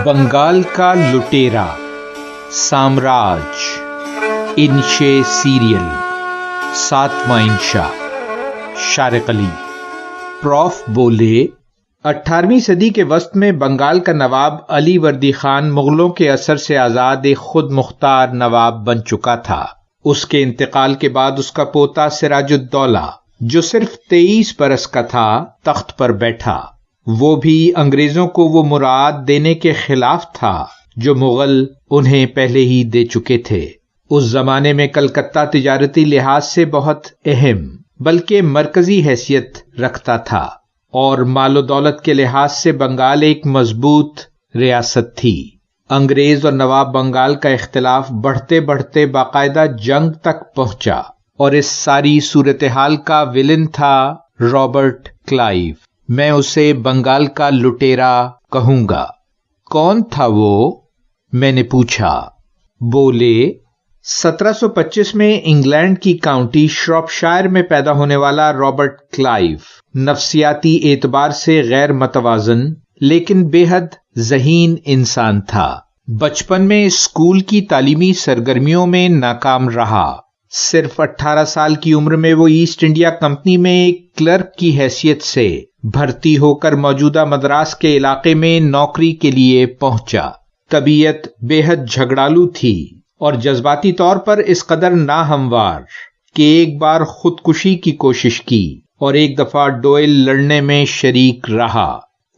بنگال کا لٹیرا، سامراج، انشے سیریل، ساتواں انشا، شارق علی۔ پروف بولے 18ویں صدی کے وسط میں بنگال کا نواب علی وردی خان مغلوں کے اثر سے آزاد ایک خود مختار نواب بن چکا تھا۔ اس کے انتقال کے بعد اس کا پوتا سراج الدولہ، جو صرف 23 برس کا تھا، تخت پر بیٹھا۔ وہ بھی انگریزوں کو وہ مراعات دینے کے خلاف تھا جو مغل انہیں پہلے ہی دے چکے تھے۔ اس زمانے میں کلکتہ تجارتی لحاظ سے بہت اہم بلکہ مرکزی حیثیت رکھتا تھا، اور مال و دولت کے لحاظ سے بنگال ایک مضبوط ریاست تھی۔ انگریز اور نواب بنگال کا اختلاف بڑھتے بڑھتے باقاعدہ جنگ تک پہنچا، اور اس ساری صورتحال کا ولن تھا رابرٹ کلائیو۔ میں اسے بنگال کا لٹیرا کہوں گا۔ کون تھا وہ؟ میں نے پوچھا۔ بولے 1725 میں انگلینڈ کی کاؤنٹی شروپشائر میں پیدا ہونے والا رابرٹ کلائیو نفسیاتی اعتبار سے غیر متوازن لیکن بے حد ذہین انسان تھا۔ بچپن میں اسکول کی تعلیمی سرگرمیوں میں ناکام رہا۔ صرف 18 سال کی عمر میں وہ ایسٹ انڈیا کمپنی میں ایک کلرک کی حیثیت سے بھرتی ہو کر موجودہ مدراس کے علاقے میں نوکری کے لیے پہنچا۔ طبیعت بے حد جھگڑالو تھی اور جذباتی طور پر اس قدر ناہموار کہ ایک بار خودکشی کی کوشش کی اور ایک دفعہ ڈوئل لڑنے میں شریک رہا۔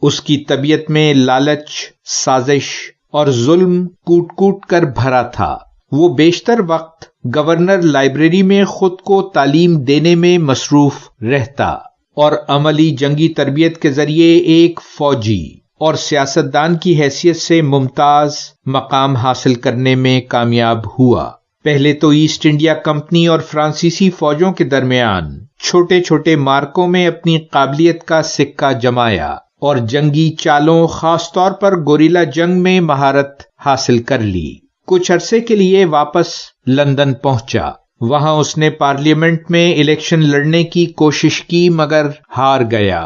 اس کی طبیعت میں لالچ، سازش اور ظلم کوٹ کوٹ کر بھرا تھا۔ وہ بیشتر وقت گورنر لائبریری میں خود کو تعلیم دینے میں مصروف رہتا اور عملی جنگی تربیت کے ذریعے ایک فوجی اور سیاستدان کی حیثیت سے ممتاز مقام حاصل کرنے میں کامیاب ہوا۔ پہلے تو ایسٹ انڈیا کمپنی اور فرانسیسی فوجوں کے درمیان چھوٹے چھوٹے مارکوں میں اپنی قابلیت کا سکہ جمایا اور جنگی چالوں، خاص طور پر گوریلا جنگ میں مہارت حاصل کر لی۔ کچھ عرصے کے لیے واپس لندن پہنچا۔ وہاں اس نے پارلیمنٹ میں الیکشن لڑنے کی کوشش کی مگر ہار گیا۔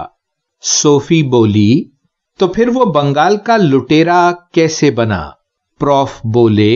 صوفی بولی تو پھر وہ بنگال کا لٹیرا کیسے بنا؟ پروف بولے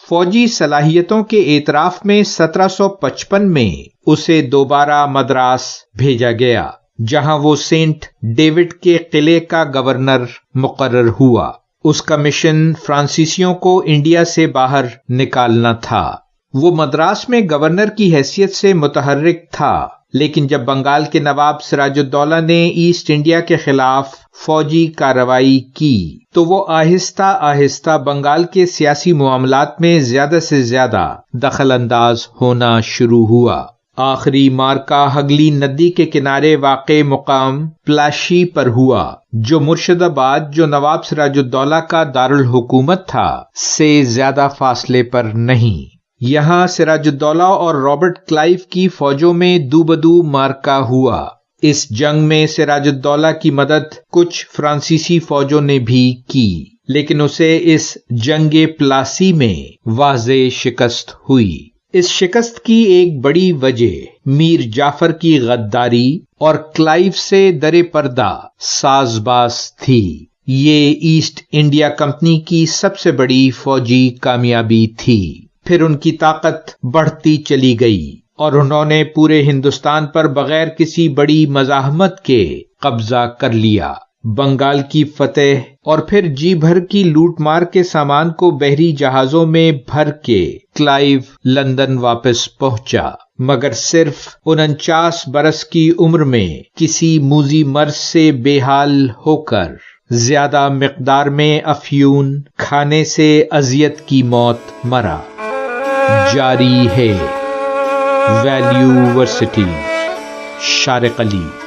فوجی صلاحیتوں کے اعتراف میں 1755 میں اسے دوبارہ مدراس بھیجا گیا، جہاں وہ سینٹ ڈیوڈ کے قلعے کا گورنر مقرر ہوا۔ اس کا مشن فرانسیسیوں کو انڈیا سے باہر نکالنا تھا۔ وہ مدراس میں گورنر کی حیثیت سے متحرک تھا، لیکن جب بنگال کے نواب سراج الدولہ نے ایسٹ انڈیا کے خلاف فوجی کارروائی کی تو وہ آہستہ آہستہ بنگال کے سیاسی معاملات میں زیادہ سے زیادہ دخل انداز ہونا شروع ہوا۔ آخری مارکا ہگلی ندی کے کنارے واقع مقام پلاشی پر ہوا، جو مرشد آباد، جو نواب سراج الدولہ کا دارالحکومت تھا، سے زیادہ فاصلے پر نہیں۔ یہاں سراج الدولہ اور رابرٹ کلائیو کی فوجوں میں دو بدو مارکا ہوا۔ اس جنگ میں سراج الدولہ کی مدد کچھ فرانسیسی فوجوں نے بھی کی، لیکن اسے اس جنگ پلاسی میں واضح شکست ہوئی۔ اس شکست کی ایک بڑی وجہ میر جعفر کی غداری اور کلائیو سے در پردہ ساز باز تھی۔ یہ ایسٹ انڈیا کمپنی کی سب سے بڑی فوجی کامیابی تھی۔ پھر ان کی طاقت بڑھتی چلی گئی اور انہوں نے پورے ہندوستان پر بغیر کسی بڑی مزاحمت کے قبضہ کر لیا۔ بنگال کی فتح اور پھر جی بھر کی لوٹ مار کے سامان کو بحری جہازوں میں بھر کے کلائیو لندن واپس پہنچا، مگر صرف 49 برس کی عمر میں کسی موذی مرض سے بے حال ہو کر زیادہ مقدار میں افیون کھانے سے اذیت کی موت مرا۔ جاری ہے۔ ویلیو ورسٹی، شارق علی۔